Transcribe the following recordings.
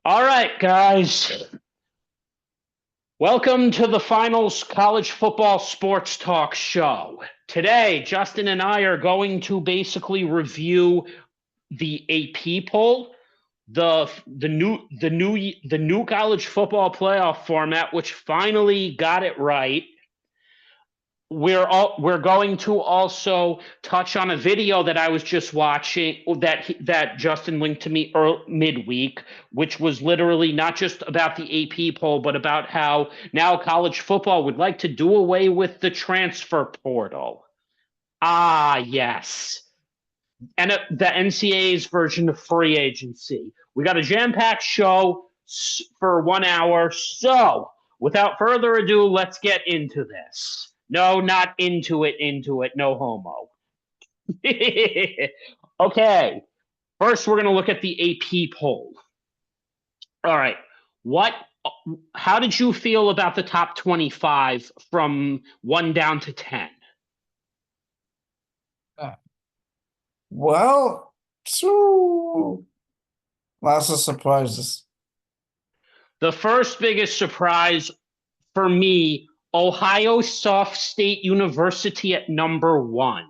All right, guys. Welcome to the Finals College Football Sports Talk Show. Today, Justin and I are going to basically review the AP poll, the new college football playoff format, which finally got it right. We're going to also touch on a video that I was just watching that Justin linked to me midweek, which was literally not just about the AP poll, but about how now college football would like to do away with the transfer portal. Ah, yes, and the NCAA's version of free agency. We got a jam-packed show for 1 hour, so without further ado, let's get into this. No, not into it, no homo. Okay, first we're going to look at the AP poll. All right, what? How did you feel about the top 25 from 1 down to 10? Well, so lots of surprises. The first biggest surprise for me, Ohio Soft State University at number 1.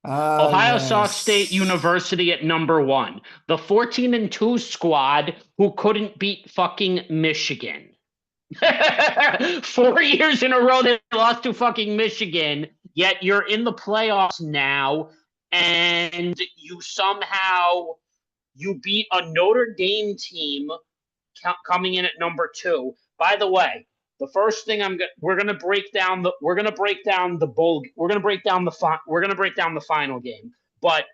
Ohio Soft State Yes. University at number 1. The 14-2 squad who couldn't beat fucking Michigan. 4 years in a row they lost to fucking Michigan, yet you're in the playoffs now, and you beat a Notre Dame team coming in at number 2. By the way, the first thing we're gonna break down the final game. But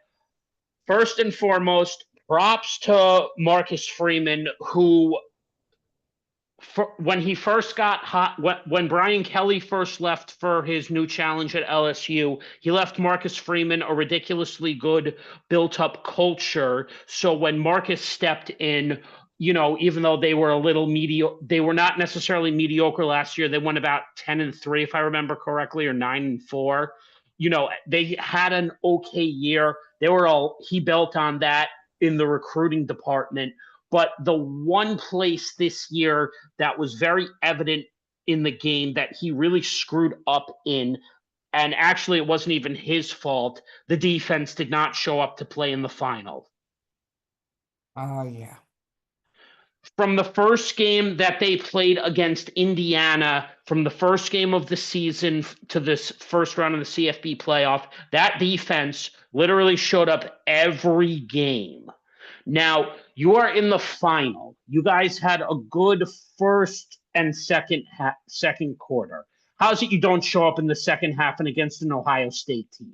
first and foremost, props to Marcus Freeman, who when he first got hot, when Brian Kelly first left for his new challenge at LSU, he left Marcus Freeman a ridiculously good built-up culture. So when Marcus stepped in, even though they were a little mediocre, they were not necessarily mediocre last year. They won about 10-3, if I remember correctly, or 9-4. They had an okay year. He built on that in the recruiting department. But the one place this year that was very evident in the game that he really screwed up in, and actually it wasn't even his fault, the defense did not show up to play in the final. Yeah. From the first game that they played against Indiana, from the first game of the season to this first round of the CFB playoff, that defense literally showed up every game. Now, you are in the final. You guys had a good first and second quarter. How's it you don't show up in the second half and against an Ohio State team?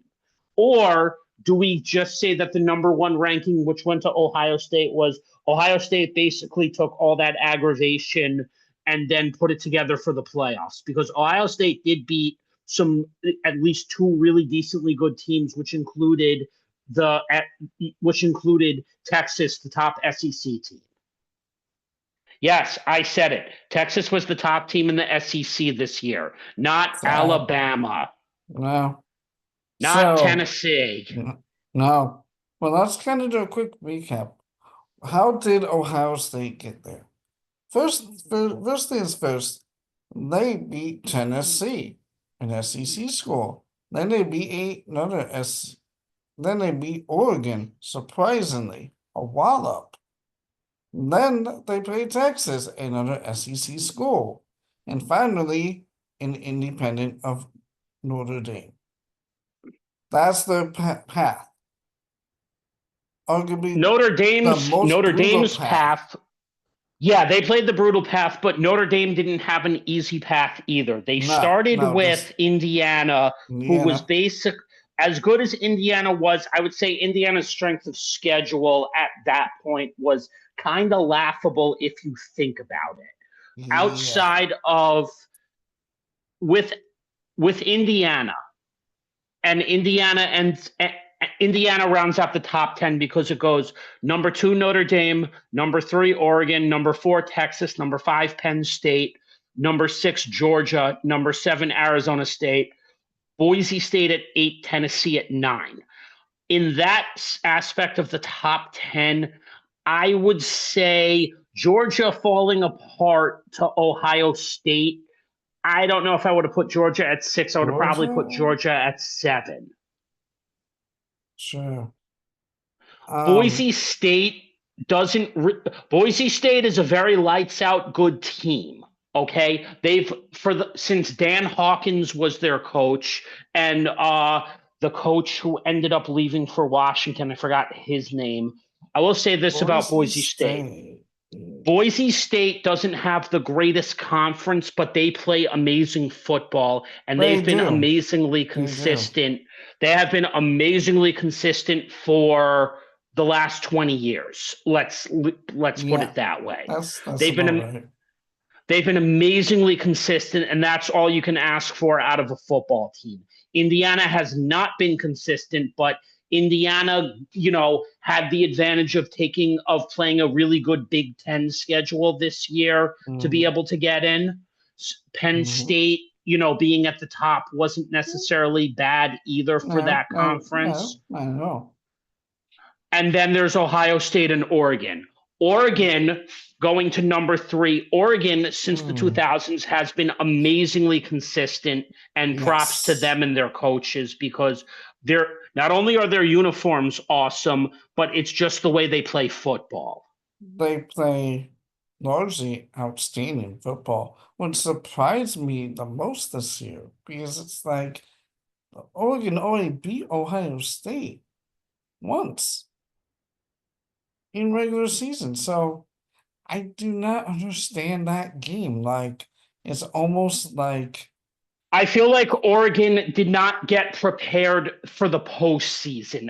Or do we just say that the number 1 ranking, which went to Ohio State, was Ohio State basically took all that aggravation and then put it together for the playoffs? Because Ohio State did beat at least 2 really decently good teams, which included Texas, the top SEC team. Yes, I said it. Texas was the top team in the SEC this year, not Alabama, No. not Tennessee. No. Well, let's kind of do a quick recap. How did Ohio State get there? First things first, they beat Tennessee, an SEC school. Then they beat Then they beat Oregon, surprisingly, a wallop. Then they played Texas, another SEC school. And finally, an independent of Notre Dame. That's their path. Arguably, Notre Dame's path. Yeah, they played the brutal path, but Notre Dame didn't have an easy path either. They started with Indiana, who was as good as Indiana was. I would say Indiana's strength of schedule at that point was kind of laughable if you think about it. Yeah. Outside of with Indiana, and Indiana rounds out the top 10 because it goes number 2 Notre Dame, number 3 Oregon, number 4 Texas, number 5 Penn State, number 6 Georgia, number 7 Arizona State, Boise State at 8, Tennessee at 9. In that aspect of the top 10, I would say Georgia falling apart to Ohio State. I don't know if I would have put Georgia at 6. I would have probably put Georgia? Georgia at 7. Sure. Boise State doesn't. Boise State is a very lights out good team. Okay, they've since Dan Hawkins was their coach, and the coach who ended up leaving for Washington, I forgot his name. I will say this about Boise Boise State. State. Boise State doesn't have the greatest conference, but they play amazing football and They they've been do. amazingly They do. consistent. They have been amazingly consistent for the last 20 years. Let's put Yeah. it that way. That's They've about been right. They've been amazingly consistent, and that's all you can ask for out of a football team. Indiana has not been consistent, but Indiana, had the advantage of playing a really good Big Ten schedule this year to be Mm-hmm. able to get in. Penn Mm-hmm. State, being at the top wasn't necessarily bad either for No, that no, no, conference. I know. And then there's Ohio State and Oregon. Oregon going to number 3. Oregon, since the Mm. 2000s, has been amazingly consistent, and props to Yes. them and their coaches because they're not only are their uniforms awesome, but it's just the way they play football. They play largely outstanding football. What surprised me the most this year, because it's like Oregon only beat Ohio State once in regular season. So I do not understand that game. Like, it's almost like, I feel like Oregon did not get prepared for the postseason.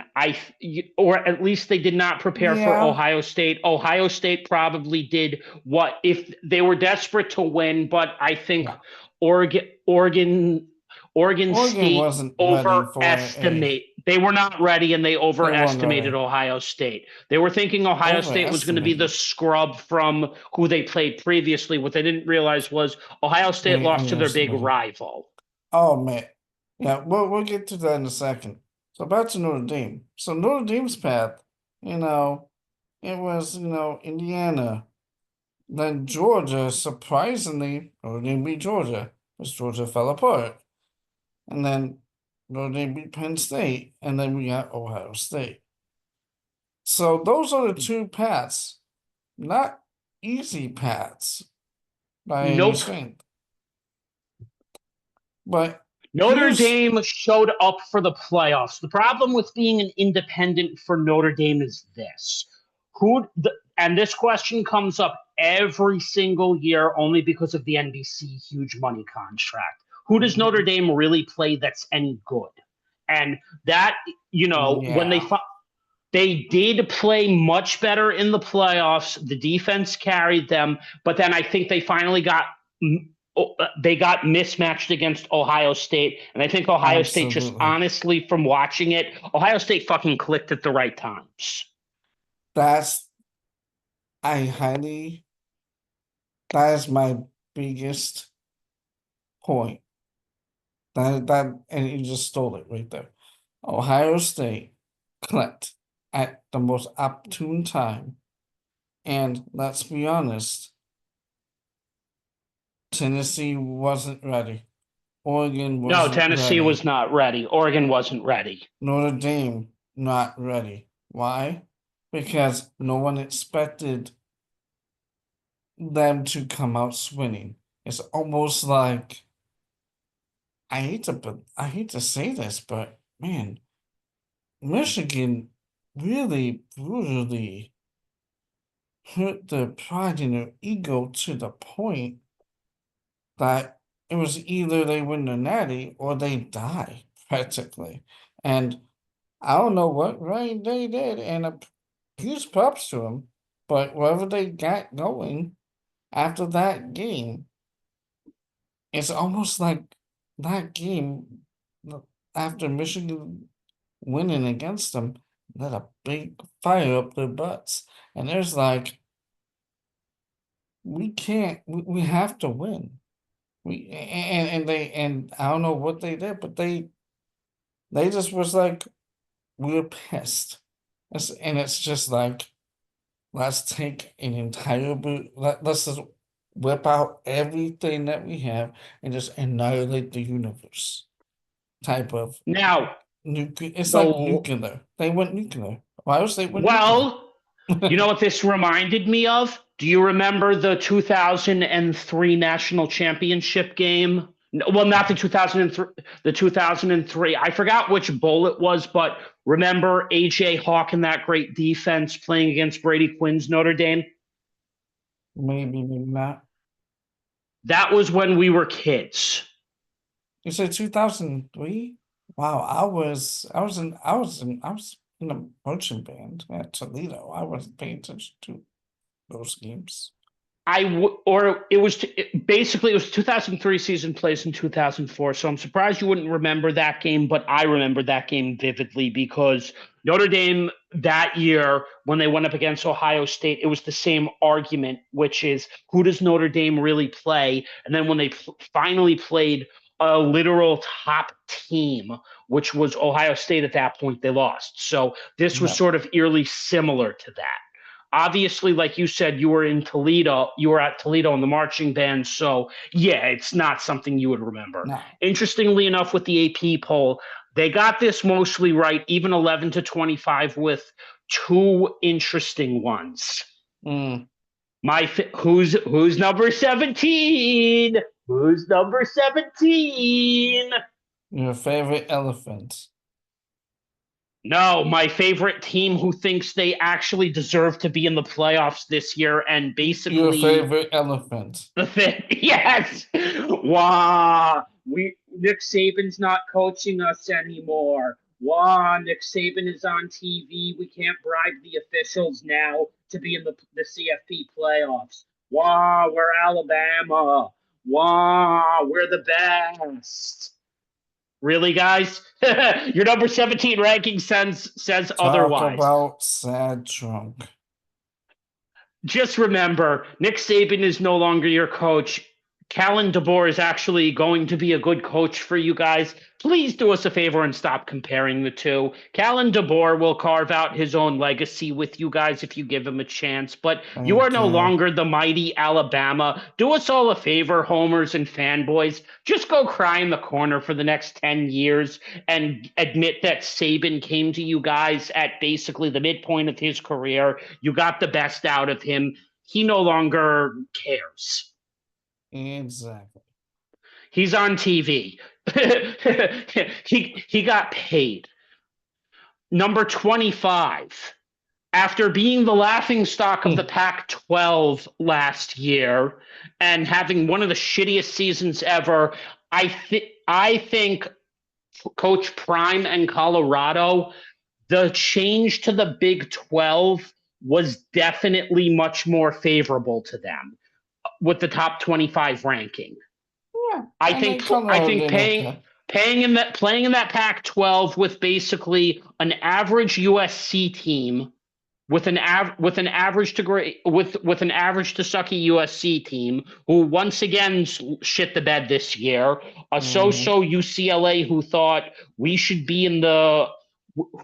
Or at least they did not prepare for yeah, Ohio State. Ohio State probably did what if they were desperate to win, but I think yeah. Oregon, Oregon, Oregon Oregon State wasn't ready for a, overestimate. They were not ready, and they they weren't overestimated ready. Ohio State. They were thinking Ohio State was going to be the Overestimated. scrub from who they played previously. What they didn't realize was Ohio State They lost to their big underestimated. rival. Oh man. Yeah, we'll get to that in a second. So back to Notre Dame. So Notre Dame's path, you know, it was, Indiana, then Georgia, surprisingly, Notre Dame beat Georgia, because Georgia fell apart. And then Notre Dame beat Penn State, and then we got Ohio State. So those are the two paths. Not easy paths by any Nope. strength. But Notre here's Dame showed up for the playoffs. The problem with being an independent for Notre Dame is this. And this question comes up every single year only because of the NBC huge money contract. Who does Notre Dame really play that's any good? And that, when yeah. they did play much better in the playoffs. The defense carried them, but then I think they got mismatched against Ohio State, and I think Ohio State just Absolutely. honestly from watching it, Ohio State fucking clicked at the right times. That's I highly that is my biggest point. That and you just stole it right there. Ohio State clicked at the most opportune time. And let's be honest, Tennessee wasn't ready. Oregon No, wasn't Tennessee was ready. not ready. Oregon wasn't ready. Notre Dame not ready. Why? Because no one expected them to come out swinging. It's almost like I hate to say this, but man, Michigan really brutally hurt their pride and their ego to the point that it was either they win the natty or they die practically. And I don't know what right they did, and huge props to them. But whatever they got going after that game, it's almost like that game after Michigan winning against them let a big fire up their butts. And there's like, we have to win. And I don't know what they did, but they just was like, we're pissed. And it's just like, let's take an entire let's just whip out everything that we have and just annihilate the universe type of Now, nuclear. It's like the nuclear. They went nuclear. Ohio State went nuclear. well, you know what this reminded me of? Do you remember the 2003 national championship game? Well, not the 2003, the 2003. I forgot which bowl it was, but remember AJ Hawk and that great defense playing against Brady Quinn's Notre Dame? Maybe, maybe not. That was when we were kids. You said 2003? Wow, I was in a marching band at Toledo. I wasn't paying attention to those games. Or it was basically it was 2003 season plays in 2004. So I'm surprised you wouldn't remember that game, but I remember that game vividly because Notre Dame that year when they went up against Ohio State, it was the same argument, which is who does Notre Dame really play? And then when they finally played a literal top team, which was Ohio State at that point, they lost. So this was No, sort of eerily similar to that. Obviously, like you said, you were in Toledo, you were at Toledo in the marching band. So, yeah, it's not something you would remember. no. Interestingly enough, with the AP poll, they got this mostly right, even 11 to 25, with two interesting ones. Mm, Who's number 17? Who's number 17? your favorite elephant. No, my favorite team who thinks they actually deserve to be in the playoffs this year and Your basically favorite elephant. the thing. Yes. Wow. Nick Saban's not coaching us anymore. Wow, Nick Saban is on TV. We can't bribe the officials now to be in the CFP playoffs. Wow, we're Alabama. Wow, we're the best. Really, guys? Your number 17 ranking says Talk otherwise. about sad drunk. Just remember, Nick Saban is no longer your coach. Callan DeBoer is actually going to be a good coach for you guys. Please do us a favor and stop comparing the two. Callan DeBoer will carve out his own legacy with you guys if you give him a chance, but you are Thank no you. longer the mighty Alabama. Do us all a favor, homers and fanboys. Just go cry in the corner for the next 10 years and admit that Saban came to you guys at basically the midpoint of his career. You got the best out of him. He no longer cares. Exactly. He's on TV. he got paid. Number 25. After being the laughing stock of the Pac-12 last year and having one of the shittiest seasons ever, I think Coach Prime and Colorado, the change to the Big 12 was definitely much more favorable to them with the top 25 ranking. Yeah, I and then think I Colorado think did okay. playing in that Pac-12 with basically an average USC team with with an average to great with an average to sucky USC team who once again shit the bed this year. A Mhm. so-so UCLA who thought we should be in the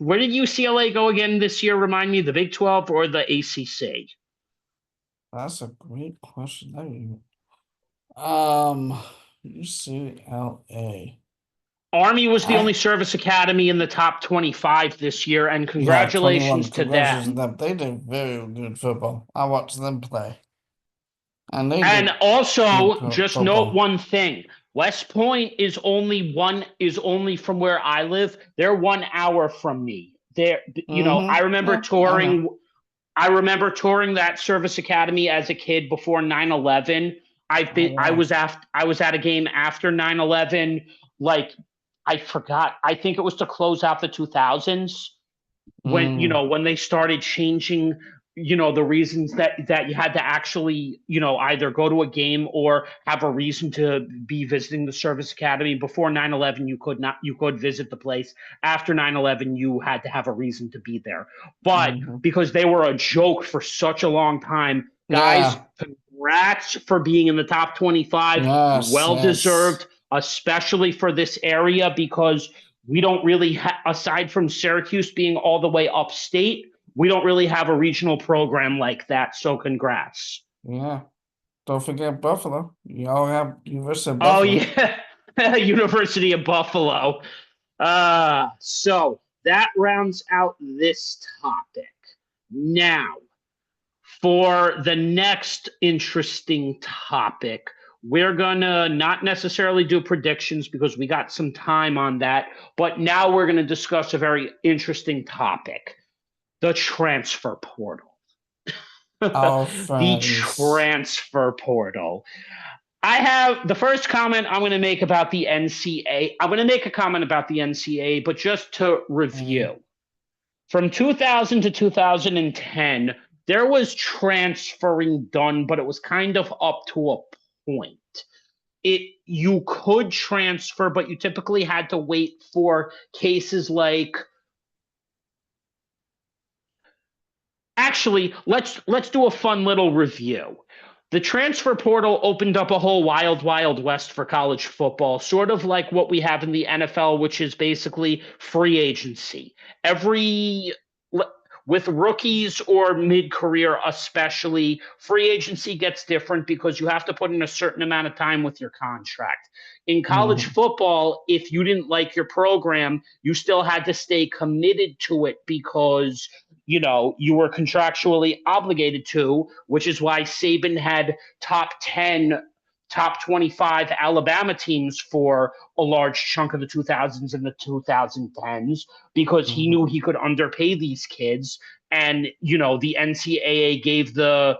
where did UCLA go again this year? Remind me, the Big 12 or the ACC? That's a great question. Um, UCLA. Army was the only I service academy in the top 25 this year, and Yeah, 21. congratulations to Congratulations to them. them. They did very good football. I watched them play. And they And did good also, just note football. one thing: West Point is only from where I live. They're 1 hour from me. I Mm-hmm. remember Yeah, I know. touring. I remember touring that service academy as a kid before 9/11. Oh wow. I was at a game after 9/11. Like I forgot. I think it was to close out the 2000s when Mm, when they started changing the reasons that you had to actually either go to a game or have a reason to be visiting the service academy. Before 9/11, you could visit the place. After 9/11, you had to have a reason to be there, but hmm. because they were a joke for such a long time, guys, Yeah. congrats for being in the top 25. Yes, Well yes. deserved, especially for this area, because we don't really aside from Syracuse being all the way upstate, We don't really have a regional program like that, so congrats. Yeah. Don't forget Buffalo. You all have University of Oh Buffalo. yeah, University of Buffalo. So that rounds out this topic. Now, for the next interesting topic, we're gonna not necessarily do predictions because we got some time on that, but now we're gonna discuss a very interesting topic: the transfer portal. Our The friends. transfer portal. I have the first comment I'm going to make about the NCAA. I'm going to make a comment about the NCAA, but just to Mm, review. From 2000 to 2010, there was transferring done, but it was kind of up to a point. You could transfer, but you typically had to wait for cases like. Actually, let's do a fun little review. The transfer portal opened up a whole wild west for college football, sort of like what we have in the NFL, which is basically free agency. Every With rookies or mid-career especially, free agency gets different because you have to put in a certain amount of time with your contract. In college mhm, football, if you didn't like your program, you still had to stay committed to it because you were contractually obligated to, which is why Saban had top 10, top 25 Alabama teams for a large chunk of the 2000s and the 2010s because he knew mhm. he could underpay these kids. And the NCAA gave the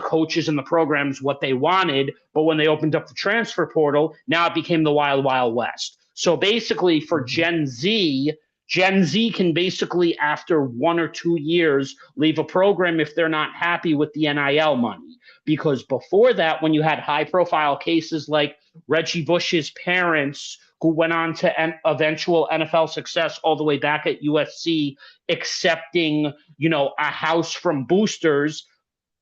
coaches and the programs what they wanted, but when they opened up the transfer portal, now it became the wild west. So basically, for Mhm. Gen Z can basically, after 1 or 2 years, leave a program if they're not happy with the NIL money. Because before that, when you had high profile cases like Reggie Bush's parents, who went on to eventual NFL success all the way back at USC, accepting, a house from boosters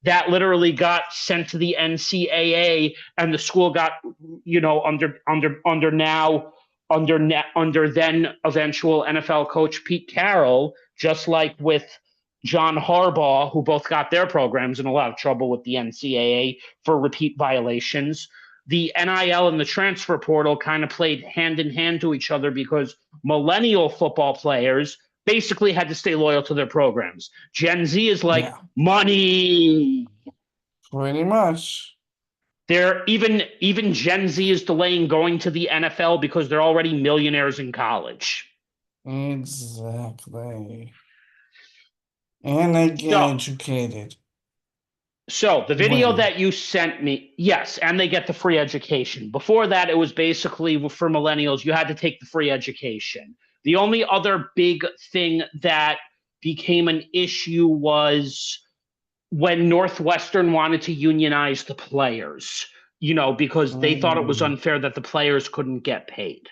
that literally got sent to the NCAA, and the school got, under then eventual NFL coach Pete Carroll, just like with John Harbaugh, who both got their programs in a lot of trouble with the NCAA for repeat violations. The NIL and the transfer portal kind of played hand in hand to each other because millennial football players basically had to stay loyal to their programs. Gen Z is like Yeah, money. pretty much. They're even Gen Z is delaying going to the NFL because they're already millionaires in college. Exactly. And they get So, educated. so the video When? that you sent me, yes, and they get the free education. Before that, it was basically for millennials, you had to take the free education. The only other big thing that became an issue was when Northwestern wanted to unionize the players, because they thought it was Mm, unfair that the players couldn't get paid.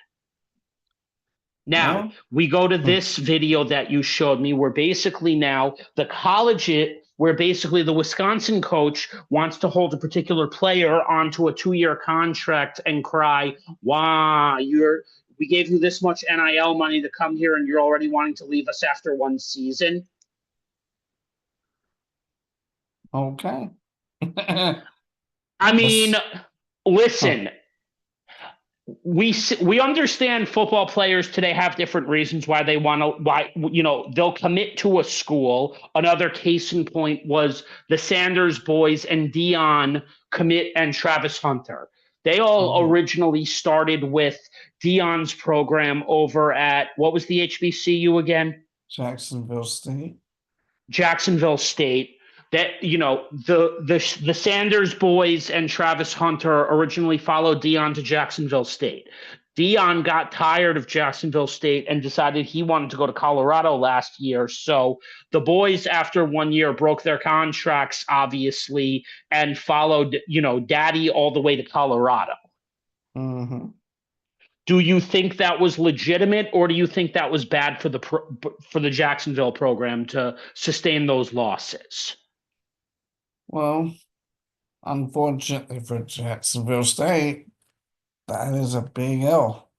Now, well, we go to hmm, this video that you showed me where basically now the college, where basically the Wisconsin coach wants to hold a particular player onto a 2-year contract and cry, wow, we gave you this much NIL money to come here and you're already wanting to leave us after one season. okay. I mean, This, huh, listen, we understand football players today have different reasons why they want to why they'll commit to a school. Another case in point was the Sanders boys and Dion commit, and Travis Hunter. They all mhm, originally started with Dion's program over at, what was the HBCU again? Jacksonville State. Jacksonville State. That the Sanders boys and Travis Hunter originally followed Dion to Jacksonville State. Dion got tired of Jacksonville State and decided he wanted to go to Colorado last year. So the boys, after 1 year, broke their contracts, obviously, and followed, Daddy all the way to Colorado. Hmm. Do you think that was legitimate, or do you think that was bad for the Jacksonville program to sustain those losses? Well, unfortunately for Jacksonville State, that is a big L.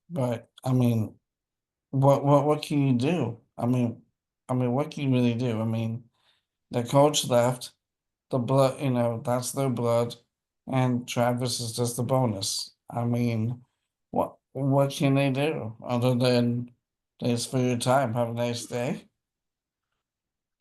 But I mean, what can you do? I mean, what can you really do? I mean, the coach left, the blood, that's their blood, and Travis is just a bonus. I mean, what can they do other than thanks for your time, have a nice day?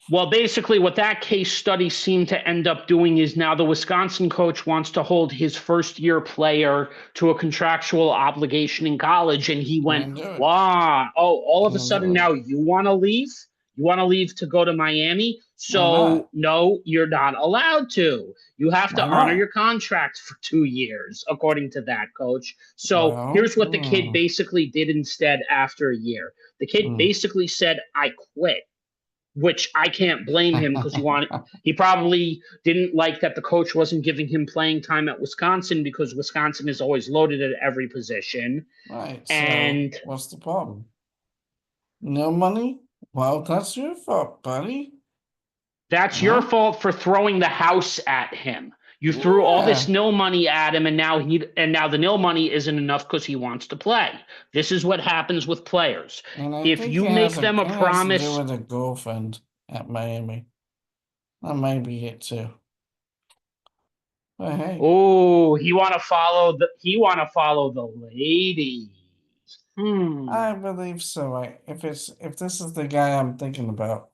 Well, basically, what that case study seemed to end up doing is now the Wisconsin coach wants to hold his first year player to a contractual obligation in college. And he went, Can't do it. wow, oh, all of a Can't sudden do it. now you want to leave? You want to leave to go to Miami? Why So, not? no, you're not allowed to. You have to Why honor your not? contract for 2 years, according to that coach. So, Well, here's what the kid basically did instead after a year. The kid hmm. basically said, I quit, which I can't blame him because he probably didn't like that the coach wasn't giving him playing time at Wisconsin because Wisconsin is always loaded at every position. Right, so And what's the problem? No money? Well, that's your fault, buddy. that's your Huh? fault for throwing the house at him. You threw all this Yeah. nil money at him, and now the nil money isn't enough because he wants to play. This is what happens with players. And I If think you make them a it has to do promise, with a girlfriend at Miami. That might be it too. But hey, oh, he want to follow the ladies. Hmm. I believe so. If this is the guy I'm thinking about.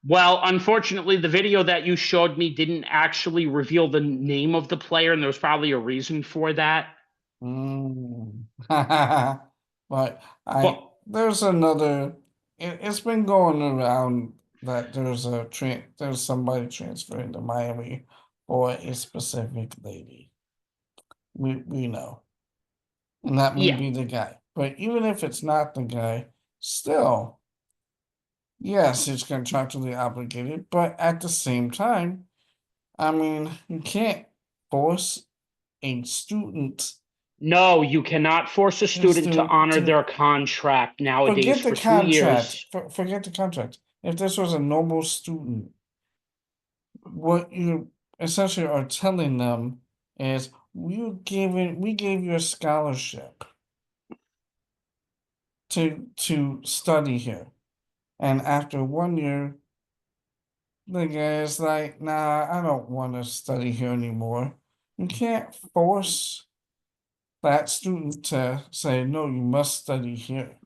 Well, unfortunately, the video that you showed me didn't actually reveal the name of the player, and there's probably a reason for that. Mm. But But there's another. It's been going around that there's somebody transferring to Miami for a specific lady. We know, and that may yeah, be the guy. But even if it's not the guy, still, yes, it's contractually obligated. But at the same time, I mean, you can't force a student no, you cannot force a student to honor to their contract nowadays forget the for two contract. years. Forget the contract. If this was a normal student, what you essentially are telling them is we gave you a scholarship to study here. And after 1 year, the guy is like, nah, I don't want to study here anymore. You can't force that student to say, no, you must study here.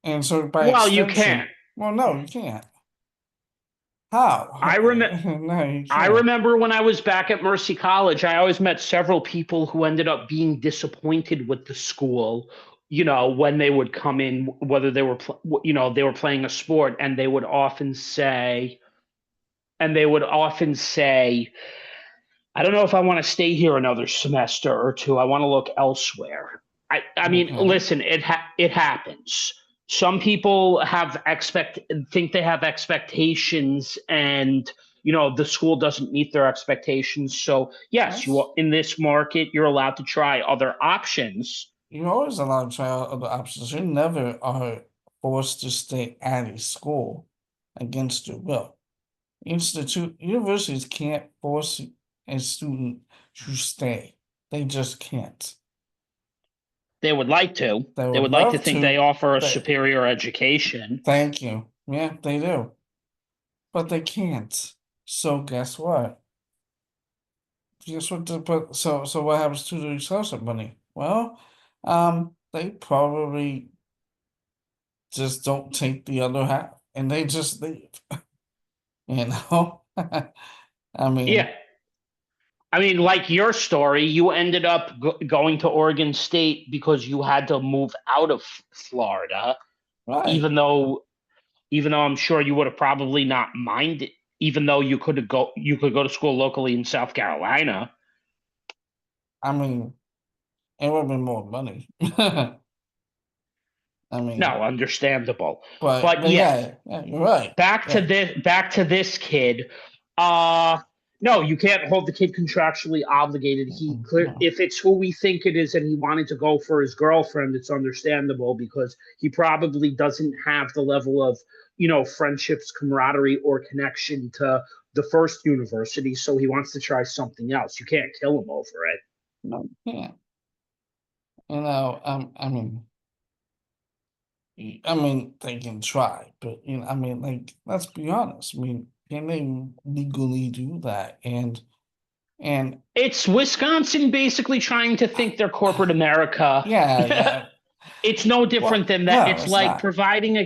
And so by Well, you can. extension, well, no, you can't. How? I remember. No, you I can't. remember when I was back at Mercy College, I always met several people who ended up being disappointed with the school. When they would come in, whether they were playing a sport, and they would often say, I don't know if I want to stay here another semester or two. I want to look elsewhere. I mean, Okay. listen, it happens. Some people think they have expectations, and the school doesn't meet their expectations. So yes, That's in this market, you're allowed to try other options. You're always allowed to try out other options. You never are forced to stay at a school against your will. Universities can't force a student to stay. They just can't. They would like to. They They would would like to love think they to. offer a They superior education. Thank you. Yeah, they do. But they can't. So guess what? Guess what so what happens to the scholarship money? Well, they probably just don't take the other half and they just leave, you know? I Yeah, mean, I mean, like your story, you ended up going to Oregon State because you had to move out of Florida, right. even though I'm sure you would have probably not minded, even though you could go to school locally in South Carolina. I mean, it would have been more money. I mean, No, understandable. But but yeah, yeah, you're right. Yeah. back to this kid. uh no, you can't hold the kid contractually obligated. No, If it's who we think it is and he wanted to go for his girlfriend, it's understandable because he probably doesn't have the level of friendships, camaraderie, or connection to the first university, so he wants to try something else. You can't kill him over it. no, you can't. I mean, I mean, they can try, but I mean, like, let's be honest. I mean, can they legally do that? And It's Wisconsin basically trying to think they're corporate America. yeah, yeah. It's no Well, different than that. no, It's it's like not. providing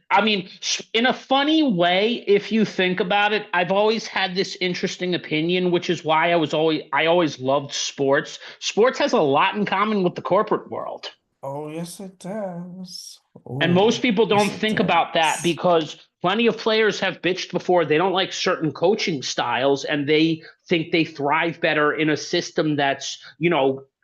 I mean, in a funny way, if you think about it, I've always had this interesting opinion, which is why I always loved sports. Sports has a lot in common with the corporate world. Oh, yes, it does. And most Oh, people don't yes, it think about that does. because plenty of players have bitched before. They don't like certain coaching styles and they think they thrive better in a system that's,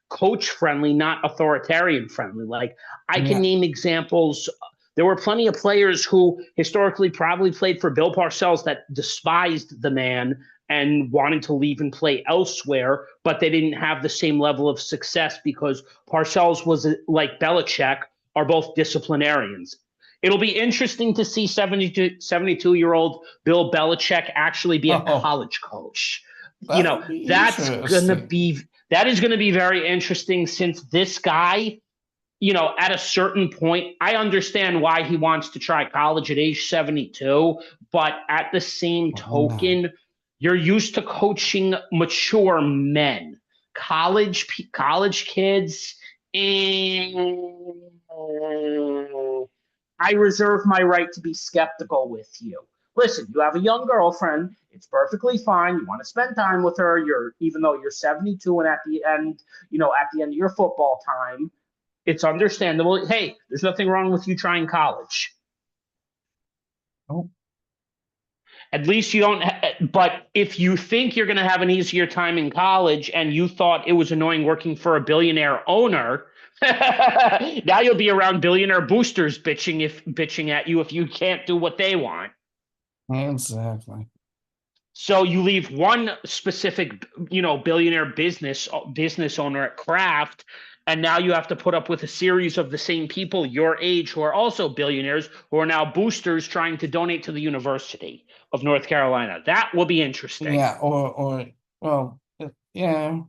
coach friendly, not authoritarian friendly. Like I can Yeah. name examples. There were plenty of players who historically probably played for Bill Parcells that despised the man and wanted to leave and play elsewhere, but they didn't have the same level of success because Parcells was like Belichick are both disciplinarians. It'll be interesting to see 72-year-old Bill Belichick actually be a Oh, college coach. You that know, would be that's going to interesting. be that is going to be very interesting since this guy, at a certain point, I understand why he wants to try college at age 72, but at the same Why not? token, you're used to coaching mature men. College kids, I reserve my right to be skeptical with you. Listen, you have a young girlfriend. It's perfectly fine. You want to spend time with her. Even though you're 72 and at the end of your football time, it's understandable. Hey, there's nothing wrong with you trying college. Oh, At least you don't. But if you think you're going to have an easier time in college and you thought it was annoying working for a billionaire owner, now you'll be around billionaire boosters bitching at you if you can't do what they want. exactly. So you leave one specific, billionaire business owner at Kraft, and now you have to put up with a series of the same people your age who are also billionaires who are now boosters trying to donate to the University of North Carolina. That will be interesting. Yeah, well, yeah,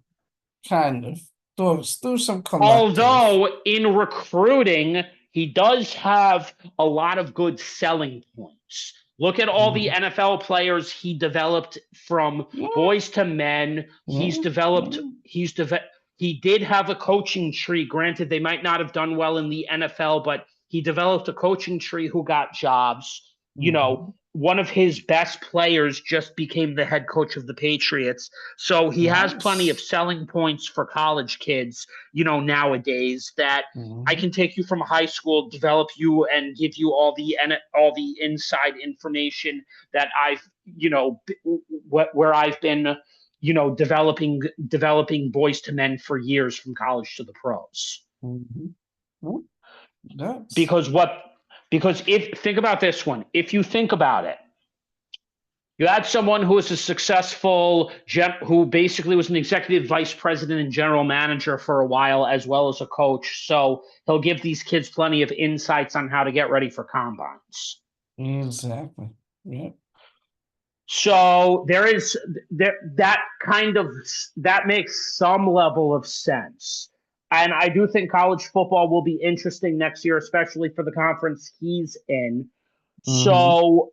kind of. Do some collective. Although in recruiting, he does have a lot of good selling points. Look at all the Mhm. NFL players he developed from Yeah, boys to men. yeah, yeah. He did have a coaching tree. Granted, they might not have done well in the NFL, but he developed a coaching tree who got jobs. Mhm. One of his best players just became the head coach of the Patriots. So he has plenty of Nice. selling points for college kids, nowadays that I Mhm. can take you from high school, develop you, and give you all the inside information that I've, where I've been, developing boys to men for years from college to the pros. Mhm. Well, that's Because what? Because if think about this one, if you think about it, you had someone who was a successful, who basically was an executive vice president and general manager for a while, as well as a coach. So he'll give these kids plenty of insights on how to get ready for combines. exactly. Yeah. So that kind of that makes some level of sense. And I do think college football will be interesting next year, especially for the conference he's in. Mhm. So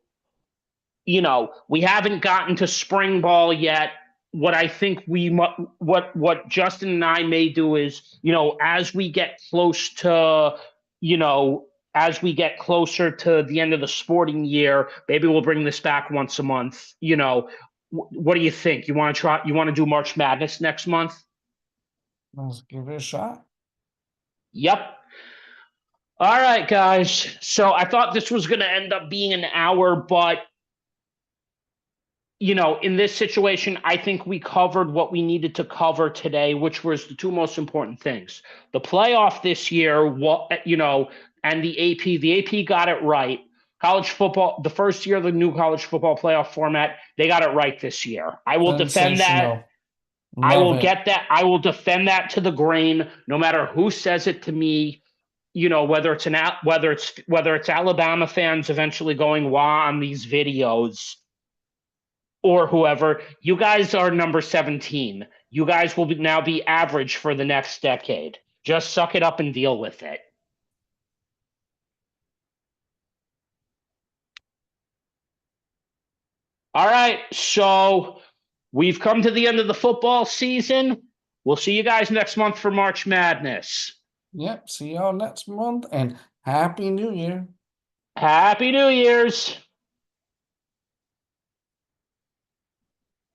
we haven't gotten to spring ball yet. What I think what Justin and I may do is, as we get you know, closer to the end of the sporting year, maybe we'll bring this back once a month. What do you think? You want to try? You want to do March Madness next month? Let's give it a shot. Yep. All right, guys. So I thought this was going to end up being an hour, but in this situation, I think we covered what we needed to cover today, which was the two most important things. The playoff this year, and the AP. The AP got it right. College football, the first year of the new college football playoff format, they got it right this year. I will defend that. Sensational. Love it. I will defend that to the grain, no matter who says it to me. Whether it's Alabama fans eventually going wah on these videos or whoever, you guys are number 17. You guys will now be average for the next decade. Just suck it up and deal with it. All right, so we've come to the end of the football season. We'll see you guys next month for March Madness. Yep, see y'all next month and Happy New Year. Happy New Year's.